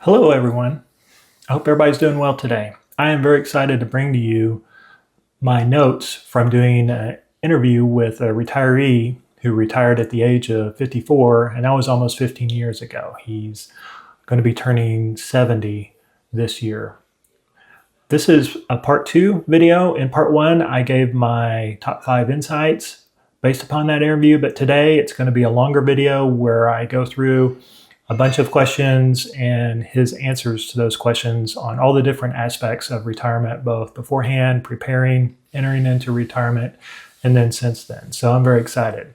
Hello everyone. I hope everybody's doing well today. I am very excited to bring to you my notes from doing an interview with a retiree who retired at the age of 54, and that was almost 15 years ago. He's going to be turning 70 this year. This is a part 2 video. In part 1, I gave my top 5 insights based upon that interview, but today it's going to be a longer video where I go through a bunch of questions and his answers to those questions on all the different aspects of retirement, both beforehand, preparing, entering into retirement, and then since then. So I'm very excited.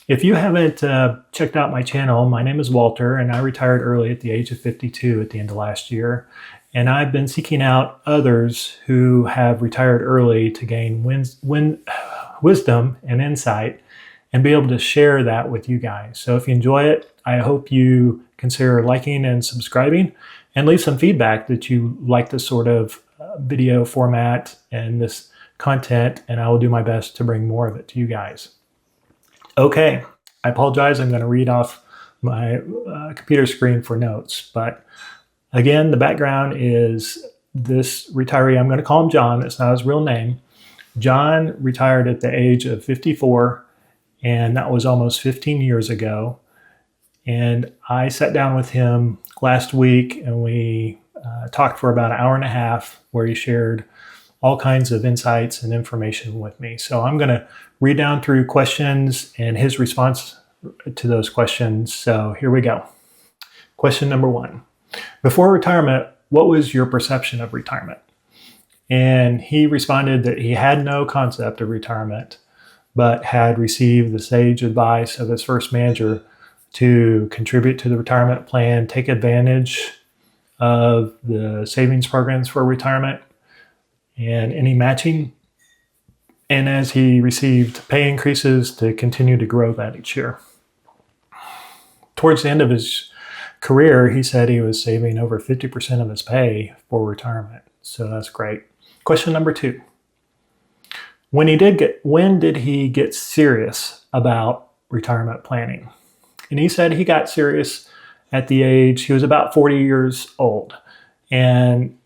If you haven't checked out my channel, my name is Walter, and I retired early at the age of 52 at the end of last year. And I've been seeking out others who have retired early to gain wisdom and insight and be able to share that with you guys. So if you enjoy it, I hope you consider liking and subscribing and leave some feedback that you like this sort of video format and this content, and I will do my best to bring more of it to you guys. Okay, I apologize. I'm going to read off my computer screen for notes, but again, the background is this retiree. I'm going to call him John. It's not his real name. John retired at the age of 54, and that was almost 15 years ago. And I sat down with him last week, and we talked for about an hour and a half, where he shared all kinds of insights and information with me. So I'm going to read down through questions and his response to those questions. So here we go. Question number 1. Before retirement, what was your perception of retirement? And he responded that he had no concept of retirement, but had received the sage advice of his first manager to contribute to the retirement plan, take advantage of the savings programs for retirement and any matching. And as he received pay increases, to continue to grow that each year. Towards the end of his career, he said he was saving over 50% of his pay for retirement. So that's great. Question number 2. When did he get serious about retirement planning? And he said he got serious at the age, he was about 40 years old. And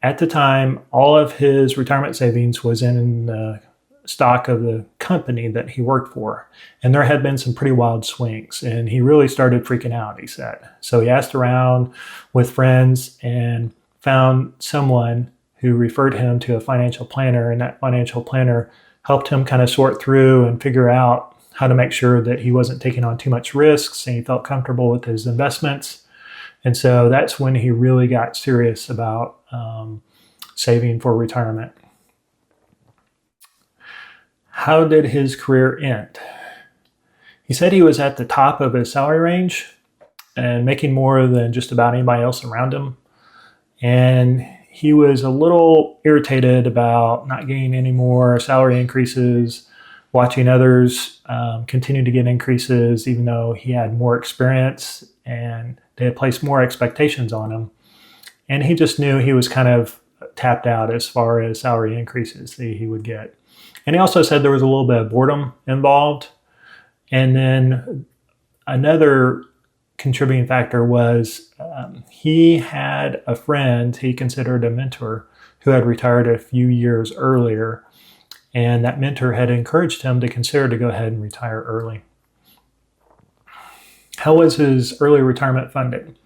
at the time, all of his retirement savings was in the stock of the company that he worked for. And there had been some pretty wild swings, and he really started freaking out, he said. So he asked around with friends and found someone who referred him to a financial planner, and that financial planner helped him kind of sort through and figure out how to make sure that he wasn't taking on too much risks and he felt comfortable with his investments. And so that's when he really got serious about saving for retirement. How did his career end? He said he was at the top of his salary range and making more than just about anybody else around him. And he was a little irritated about not getting any more salary increases, watching others continue to get increases, even though he had more experience and they had placed more expectations on him. And he just knew he was kind of tapped out as far as salary increases that he would get. And he also said there was a little bit of boredom involved. And then another contributing factor was he had a friend he considered a mentor who had retired a few years earlier. And that mentor had encouraged him to consider to go ahead and retire early. How was his early retirement funded?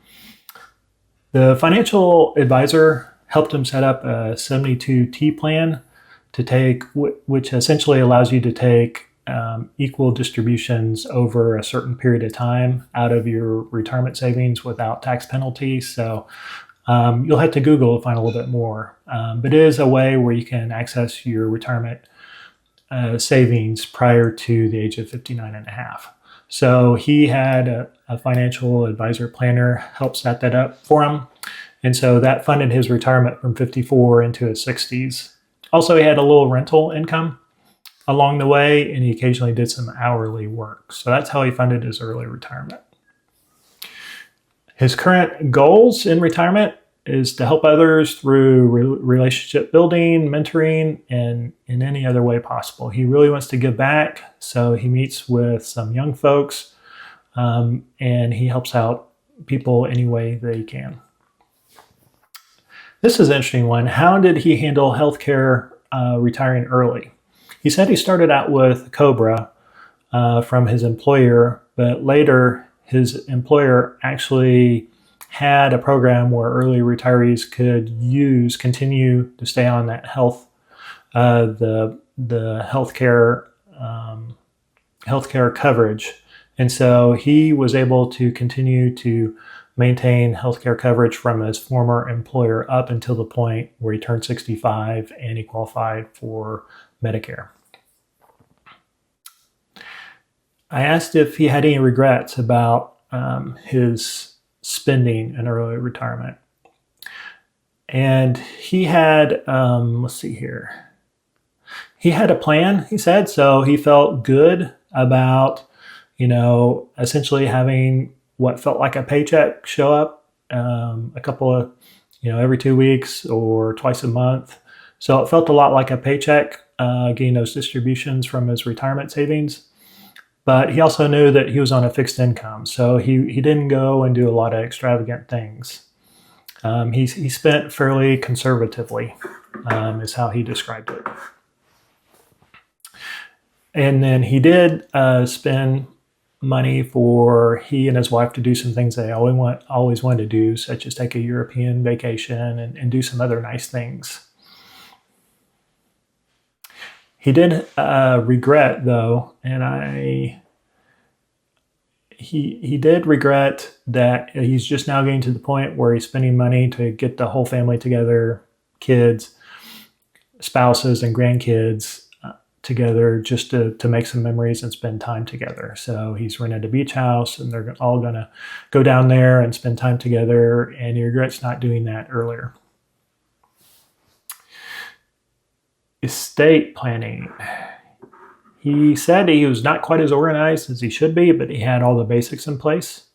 The financial advisor helped him set up a 72T plan to take, which essentially allows you to take equal distributions over a certain period of time out of your retirement savings without tax penalties. So you'll have to Google to find a little bit more. But it is a way where you can access your retirement savings prior to the age of 59 and a half. So he had a financial advisor planner help set that up for him. And so that funded his retirement from 54 into his 60s. Also, he had a little rental income along the way, and he occasionally did some hourly work. So that's how he funded his early retirement. His current goals in retirement is to help others through relationship building, mentoring, and in any other way possible. He really wants to give back, so he meets with some young folks, and he helps out people any way that he can. This is an interesting one. How did he handle healthcare retiring early? He said he started out with COBRA from his employer, but later his employer actually had a program where early retirees could continue to stay on that the healthcare coverage. And so he was able to continue to maintain healthcare coverage from his former employer up until the point where he turned 65 and he qualified for Medicare. I asked if he had any regrets about his spending in early retirement. And he had, let's see here. He had a plan, he said, so he felt good about, essentially having what felt like a paycheck show up a couple of, every 2 weeks or twice a month. So it felt a lot like a paycheck, getting those distributions from his retirement savings. But he also knew that he was on a fixed income, so he didn't go and do a lot of extravagant things. He spent fairly conservatively, is how he described it. And then he did spend money for he and his wife to do some things they always wanted to do, such as take a European vacation and do some other nice things. He did regret, though, and he did regret that he's just now getting to the point where he's spending money to get the whole family together, kids, spouses, and grandkids together just to make some memories and spend time together. So he's rented a beach house and they're all going to go down there and spend time together, and he regrets not doing that earlier. Estate planning. He said he was not quite as organized as he should be, but he had all the basics in place.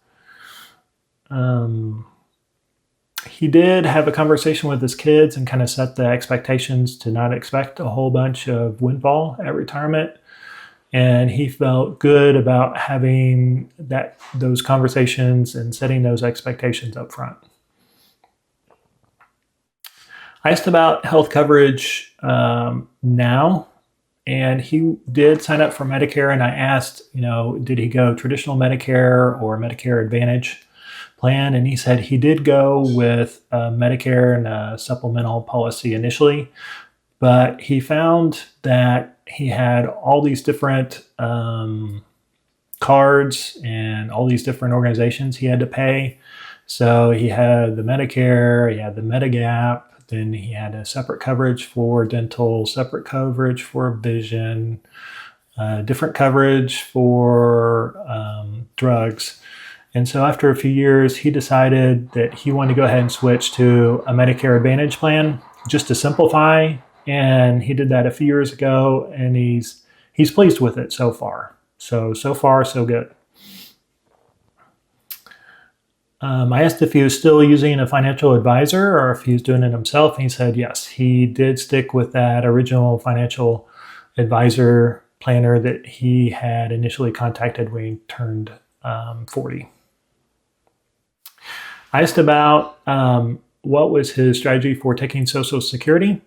He did have a conversation with his kids and kind of set the expectations to not expect a whole bunch of windfall at retirement. And he felt good about having those conversations and setting those expectations up front. I asked about health coverage now, and he did sign up for Medicare. And I asked, did he go traditional Medicare or Medicare Advantage plan? And he said he did go with Medicare and a supplemental policy initially, but he found that he had all these different cards and all these different organizations he had to pay. So he had the Medicare, he had the Medigap, then he had a separate coverage for dental, separate coverage for vision, different coverage for drugs. And so after a few years, he decided that he wanted to go ahead and switch to a Medicare Advantage plan just to simplify. And he did that a few years ago, and he's pleased with it so far. So far, so good. I asked if he was still using a financial advisor or if he was doing it himself. And he said yes, he did stick with that original financial advisor planner that he had initially contacted when he turned 40. I asked about what was his strategy for taking Social Security.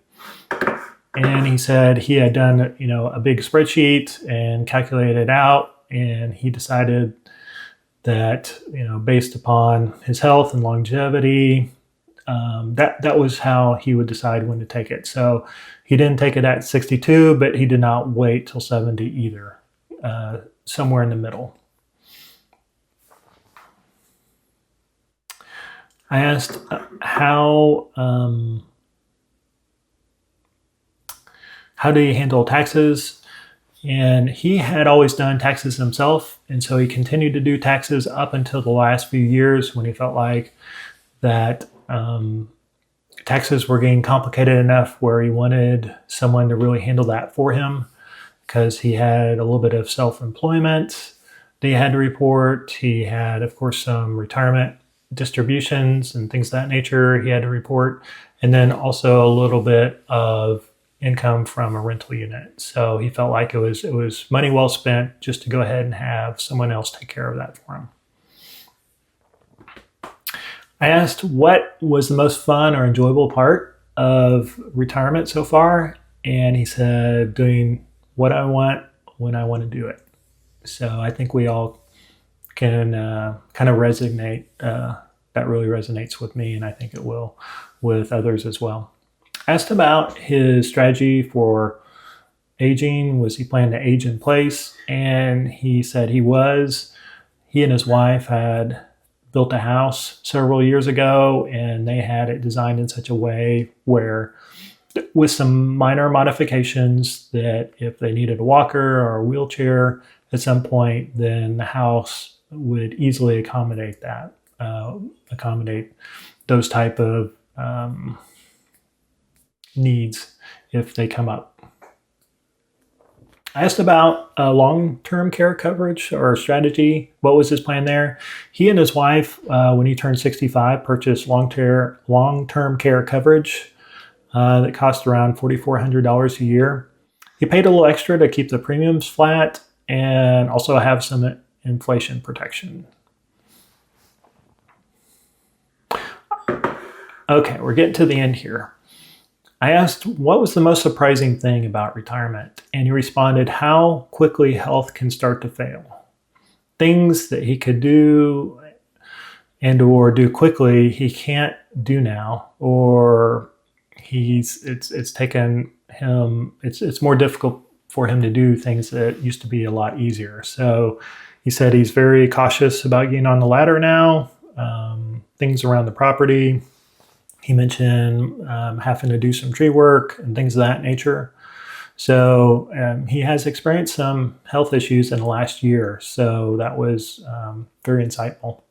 And he said he had done, a big spreadsheet and calculated it out. And he decided that, based upon his health and longevity, that was how he would decide when to take it. So he didn't take it at 62, but he did not wait till 70 either, somewhere in the middle. I asked how do you handle taxes? And he had always done taxes himself, and so he continued to do taxes up until the last few years when he felt like that taxes were getting complicated enough where he wanted someone to really handle that for him, because he had a little bit of self-employment that he had to report. He had, of course, some retirement distributions and things of that nature he had to report, and then also a little bit of income from a rental unit. So he felt like it was money well spent just to go ahead and have someone else take care of that for him. I asked what was the most fun or enjoyable part of retirement so far, and he said doing what I want when I want to do it. So I think we all can kind of resonate. That really resonates with me, and I think it will with others as well. I asked about his strategy for aging. Was he planning to age in place? And he said he was. He and his wife had built a house several years ago, and they had it designed in such a way where, with some minor modifications, that if they needed a walker or a wheelchair at some point, then the house would easily accommodate that, accommodate those type of needs if they come up. I asked about long-term care coverage or strategy. What was his plan there? He and his wife, when he turned 65, purchased long-term care coverage that cost around $4,400 a year. He paid a little extra to keep the premiums flat and also have some inflation protection. Okay, we're getting to the end here. I asked what was the most surprising thing about retirement, and he responded how quickly health can start to fail. Things that he could do and or do quickly he can't do now, or it's taken him, it's more difficult for him to do things that used to be a lot easier. So he said he's very cautious about getting on the ladder now, things around the property. He mentioned having to do some tree work and things of that nature. So he has experienced some health issues in the last year. So that was very insightful.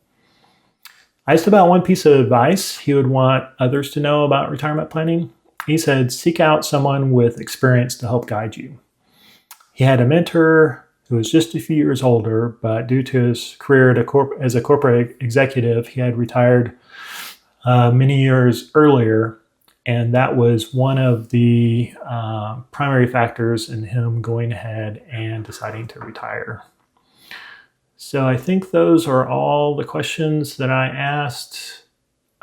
I asked about one piece of advice he would want others to know about retirement planning. He said, seek out someone with experience to help guide you. He had a mentor who was just a few years older, but due to his career as a corporate executive, he had retired many years earlier, and that was one of the primary factors in him going ahead and deciding to retire. So I think those are all the questions that I asked.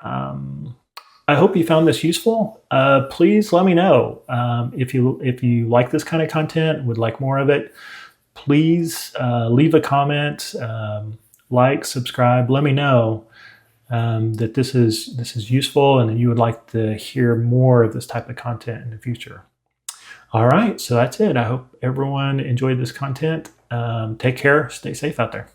I hope you found this useful. Please let me know if you like this kind of content, would like more of it. Please leave a comment, like, subscribe. Let me know that this is useful and that you would like to hear more of this type of content in the future. All right, so that's it. I hope everyone enjoyed this content. Take care. Stay safe out there.